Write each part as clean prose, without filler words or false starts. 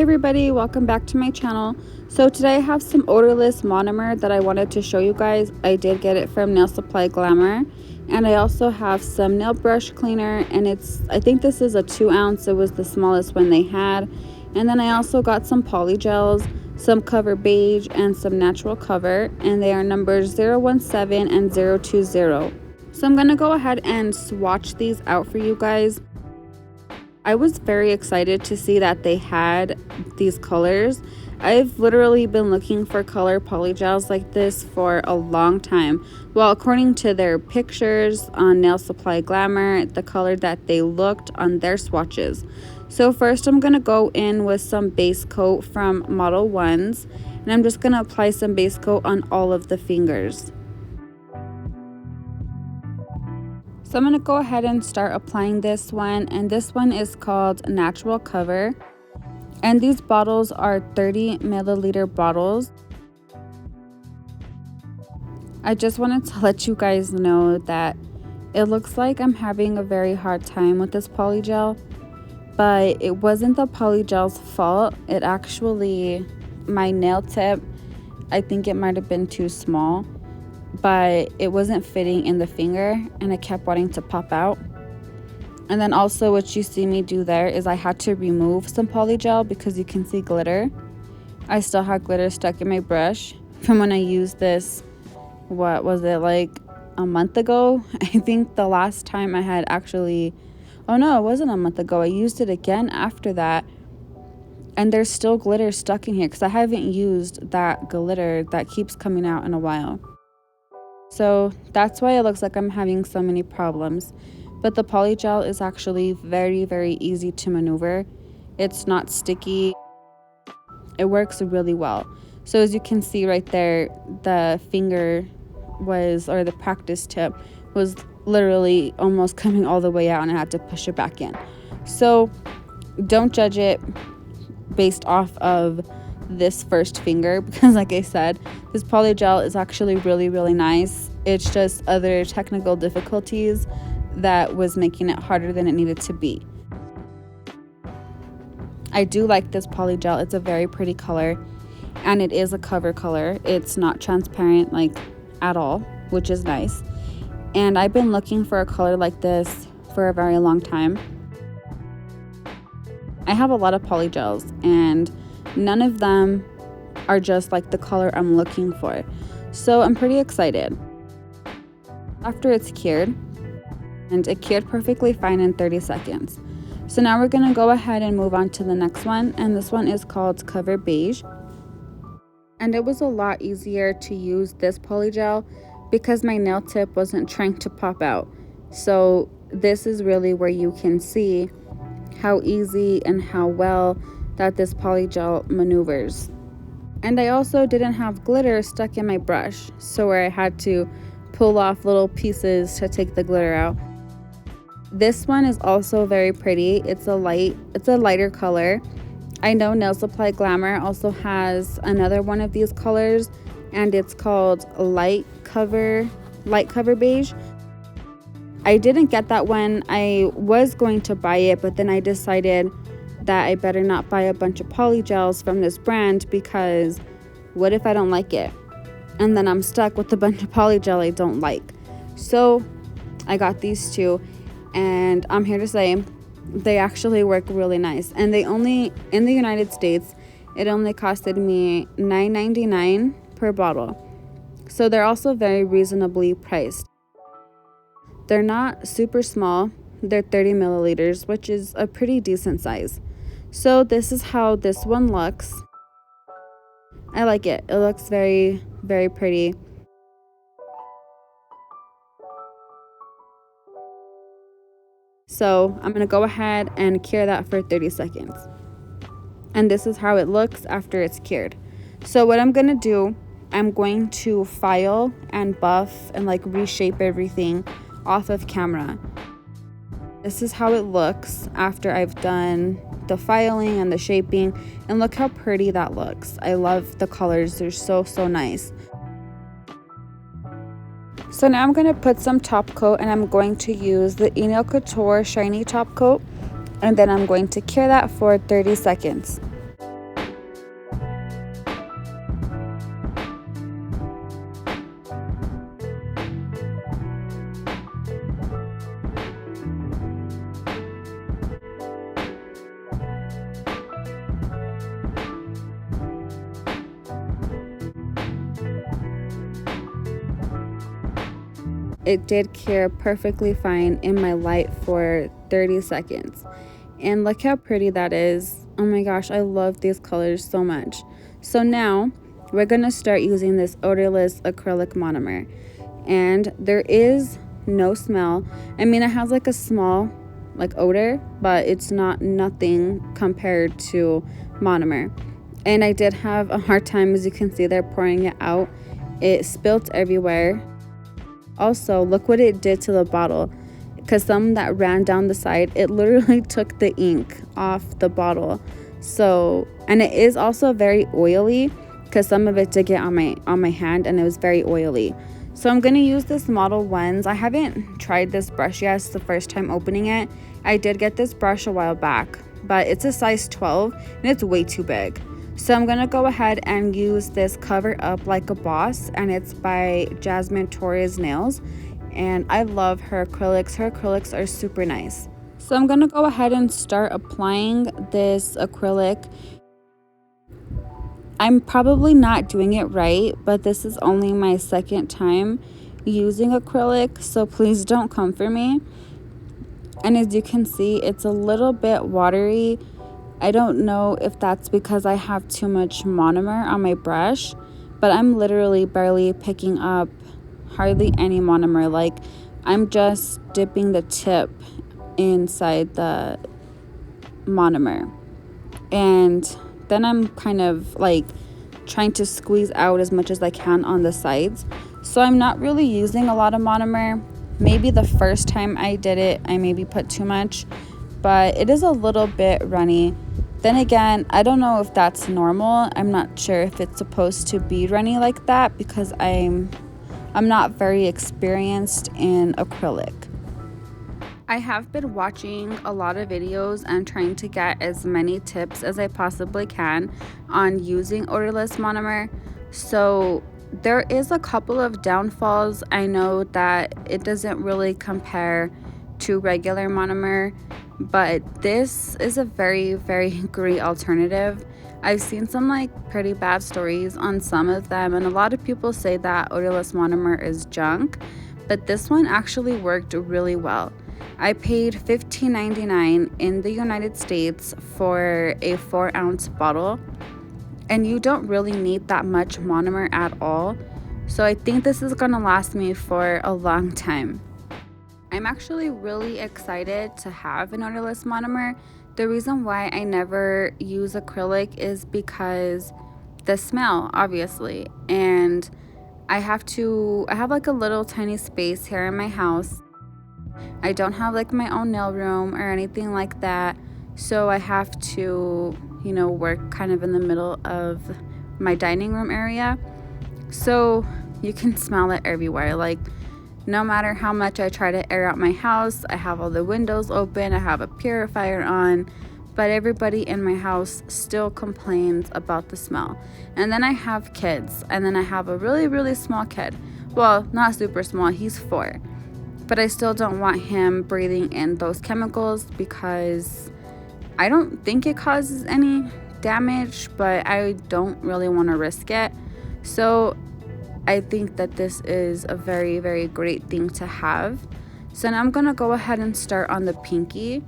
everybody, welcome back to my channel. So today I have some odorless monomer that I wanted to show you guys. I did get it from Nail Supply Glamour, and I also have some nail brush cleaner, and I think this is a 2 ounce. It was the smallest one they had. And then I also got some polygels, some cover beige, and some natural cover, and they are numbers 017 and 020. So I'm gonna go ahead and swatch these out for you guys. I was very excited to see that they had these colors. I've literally been looking for color polygels like this for a long time. Well, according to their pictures on Nail Supply Glamour, the color that they looked on their swatches. So first I'm going to go in with some base coat from Modelones, and I'm just going to apply some base coat on all of the fingers. So I'm going to go ahead and start applying this one, and this one is called Natural Cover, and these bottles are 30 milliliter bottles. I just wanted to let you guys know that it looks like I'm having a very hard time with this polygel, but it wasn't the polygel's fault. It actually, my nail tip, I think it might have been too small, but it wasn't fitting in the finger and it kept wanting to pop out. And then also what you see me do there is I had to remove some polygel because you can see glitter. I still had glitter stuck in my brush from when I used this, what was it, like a month ago? I think the last time I had actually, oh no, it wasn't a month ago. I used it again after that, and there's still glitter stuck in here because I haven't used that glitter that keeps coming out in a while. So that's why it looks like I'm having so many problems. But the polygel is actually very, very easy to maneuver. It's not sticky. It works really well. So as you can see right there, the finger was, or the practice tip was literally almost coming all the way out, and I had to push it back in. So don't judge it based off of this first finger, because like I said, this polygel is actually really, really nice. It's just other technical difficulties that was making it harder than it needed to be. I do like this polygel. It's a very pretty color, and it is a cover color. It's not transparent like at all, which is nice. And I've been looking for a color like this for a very long time. I have a lot of polygels, and none of them are just like the color I'm looking for. So I'm pretty excited. After it's cured, and it cured perfectly fine in 30 seconds. So now we're gonna go ahead and move on to the next one, and this one is called Cover Beige. And it was a lot easier to use this polygel because my nail tip wasn't trying to pop out. So this is really where you can see how easy and how well that this polygel maneuvers. And I also didn't have glitter stuck in my brush, so where I had to pull off little pieces to take the glitter out. This one is also very pretty. It's a lighter color. I know Nail Supply Glamour also has another one of these colors, and it's called light cover beige. I didn't get that one. I was going to buy it, but then I decided that I better not buy a bunch of polygels from this brand, because what if I don't like it? And then I'm stuck with a bunch of polygel I don't like. So I got these two, and I'm here to say they actually work really nice. And they only, in the United States, it only costed me $9.99 per bottle. So they're also very reasonably priced. They're not super small. They're 30 milliliters, which is a pretty decent size. So this is how this one looks. I like it. It looks very, very pretty. So I'm going to go ahead and cure that for 30 seconds. And this is how it looks after it's cured. So what I'm going to do, I'm going to file and buff and like reshape everything off of camera. This is how it looks after I've done the filing and the shaping, and look how pretty that looks. I love the colors. They're so, so nice. So now I'm going to put some top coat, and I'm going to use the Nail Couture Shiny Top Coat, and then I'm going to cure that for 30 seconds. it did cure perfectly fine in my light for 30 seconds. And look how pretty that is. Oh my gosh, I love these colors so much. So now we're gonna start using this odorless acrylic monomer. And there is no smell. I mean, it has like a small like odor, but it's not nothing compared to monomer. And I did have a hard time, as you can see there, pouring it out. It spilt everywhere. Also, look what it did to the bottle, because some that ran down the side, it literally took the ink off the bottle. So, and it is also very oily, because some of it did get on my hand, and it was very oily. So I'm gonna use this Model 1s. I haven't tried this brush yet. It's the first time opening it. I did get this brush a while back, but it's a size 12 and it's way too big. So I'm gonna go ahead and use this Cover Up Like a Boss, and it's by Jasmine Torres Nails. And I love her acrylics. Her acrylics are super nice. So I'm gonna go ahead and start applying this acrylic. I'm probably not doing it right, but this is only my second time using acrylic, so please don't come for me. And as you can see, it's a little bit watery. I don't know if that's because I have too much monomer on my brush, but I'm literally barely picking up hardly any monomer. Like, I'm just dipping the tip inside the monomer, and then I'm kind of like trying to squeeze out as much as I can on the sides. So I'm not really using a lot of monomer. Maybe the first time I did it, I maybe put too much, but it is a little bit runny. Then again, I don't know if that's normal. I'm not sure if it's supposed to be runny like that, because I'm not very experienced in acrylic. I have been watching a lot of videos and trying to get as many tips as I possibly can on using odorless monomer. So there is a couple of downfalls. I know that it doesn't really compare to regular monomer, but this is a very, very great alternative. I've seen some like pretty bad stories on some of them, and a lot of people say that odorless monomer is junk, but this one actually worked really well. I paid $15.99 in the United States for a 4-ounce bottle, and you don't really need that much monomer at all. So I think this is gonna last me for a long time. I'm actually really excited to have an odorless monomer. The reason why I never use acrylic is because the smell, obviously, and I have like a little tiny space here in my house. I don't have like my own nail room or anything like that, so I have to, work kind of in the middle of my dining room area. So you can smell it everywhere. Like, no matter how much I try to air out my house, I have all the windows open, I have a purifier on, but everybody in my house still complains about the smell. And then I have kids, and then I have a really, really small kid. Well, not super small, he's 4. But I still don't want him breathing in those chemicals, because I don't think it causes any damage, but I don't really want to risk it. So I think that this is a very, very great thing to have. So now I'm going to go ahead and start on the pinky.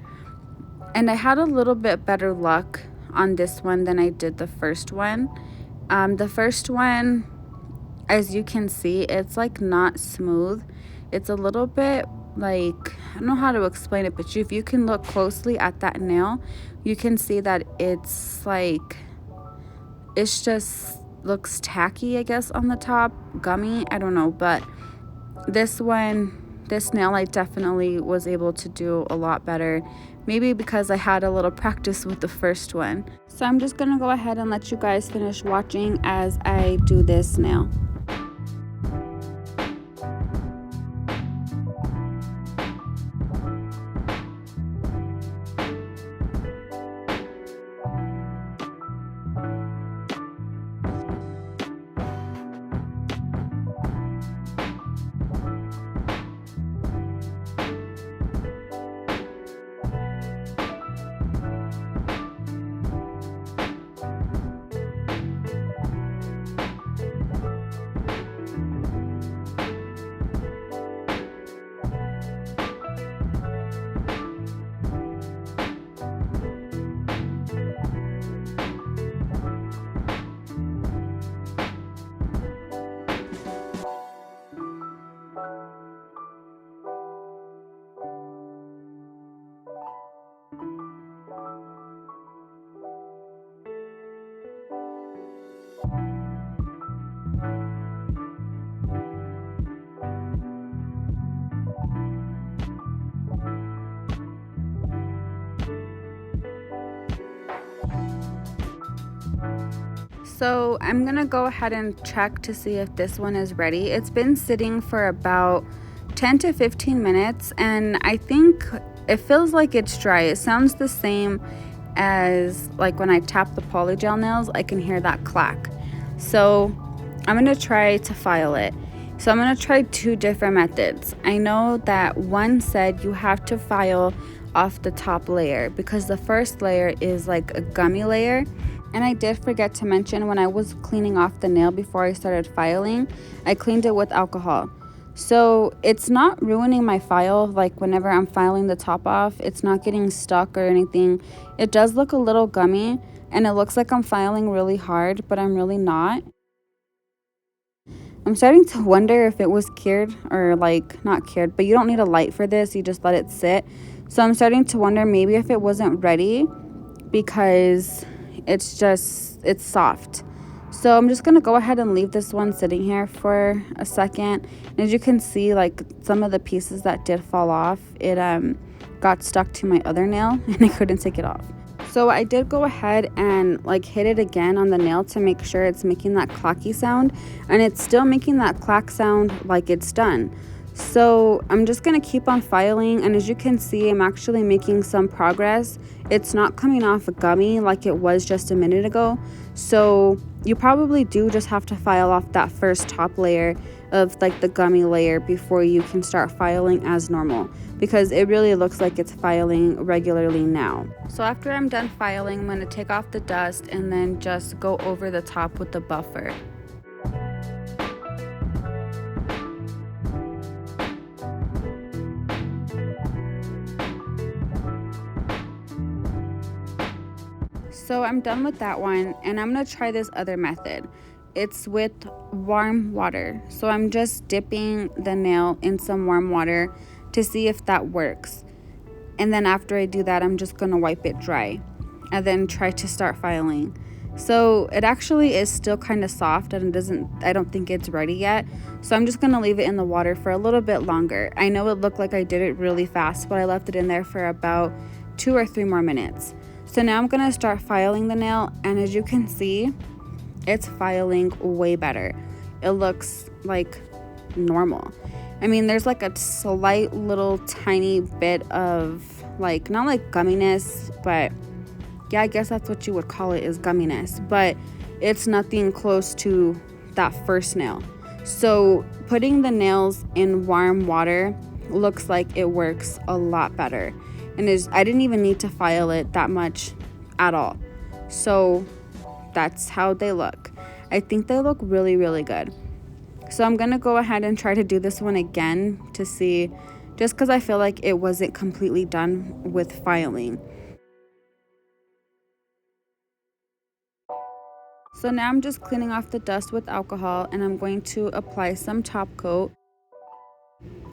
And I had a little bit better luck on this one than I did the first one. The first one, as you can see, it's like not smooth. It's a little bit like, I don't know how to explain it, but if you can look closely at that nail, you can see that it's like, it's just looks tacky, I guess, on the top, gummy, I don't know. But this nail I definitely was able to do a lot better, maybe because I had a little practice with the first one. So I'm just gonna go ahead and let you guys finish watching as I do this nail. So I'm gonna go ahead and check to see if this one is ready. It's been sitting for about 10 to 15 minutes and I think it feels like it's dry. It sounds the same as like when I tap the Polygel nails, I can hear that clack. So I'm gonna try to file it. So I'm gonna try two different methods. I know that one said you have to file off the top layer because the first layer is like a gummy layer. And I did forget to mention, when I was cleaning off the nail before I started filing, I cleaned it with alcohol. So it's not ruining my file, like whenever I'm filing the top off, it's not getting stuck or anything. It does look a little gummy and it looks like I'm filing really hard, but I'm really not. I'm starting to wonder if it was cured or like not cured, but you don't need a light for this, you just let it sit. So I'm starting to wonder maybe if it wasn't ready because it's soft. So I'm just gonna go ahead and leave this one sitting here for a second. And as you can see, like some of the pieces that did fall off, it got stuck to my other nail and I couldn't take it off. So I did go ahead and like hit it again on the nail to make sure it's making that clacky sound, and it's still making that clack sound like it's done. So I'm just gonna keep on filing, and as you can see, I'm actually making some progress. It's not coming off a gummy like it was just a minute ago. So you probably do just have to file off that first top layer of like the gummy layer before you can start filing as normal, because it really looks like it's filing regularly now. So after I'm done filing, I'm going to take off the dust and then just go over the top with the buffer. So I'm done with that one, and I'm going to try this other method. It's with warm water. So I'm just dipping the nail in some warm water to see if that works. And then after I do that, I'm just going to wipe it dry and then try to start filing. So it actually is still kind of soft and I don't think it's ready yet. So I'm just going to leave it in the water for a little bit longer. I know it looked like I did it really fast, but I left it in there for about 2 or 3 more minutes. So now I'm going to start filing the nail, and as you can see, it's filing way better. It looks like normal. I mean, there's like a slight little tiny bit of like, not like gumminess, but yeah, I guess that's what you would call it, is gumminess, but it's nothing close to that first nail. So putting the nails in warm water looks like it works a lot better. And I didn't even need to file it that much at all. So that's how they look. I think they look really, really good. So I'm going to go ahead and try to do this one again to see, just because I feel like it wasn't completely done with filing. So now I'm just cleaning off the dust with alcohol, and I'm going to apply some top coat.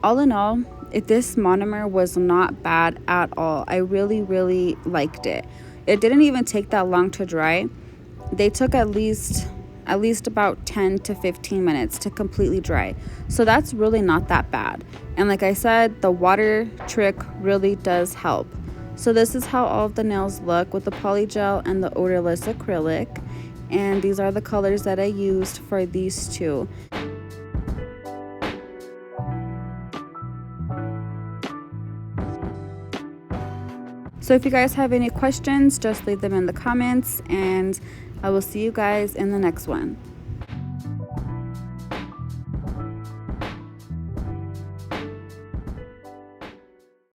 All in all, this monomer was not bad at all. I really, really liked it. It didn't even take that long to dry. They took at least about 10 to 15 minutes to completely dry. So that's really not that bad. And like I said, the water trick really does help. So this is how all of the nails look with the Polygel and the Odorless Acrylic. And these are the colors that I used for these two. So if you guys have any questions, just leave them in the comments, and I will see you guys in the next one.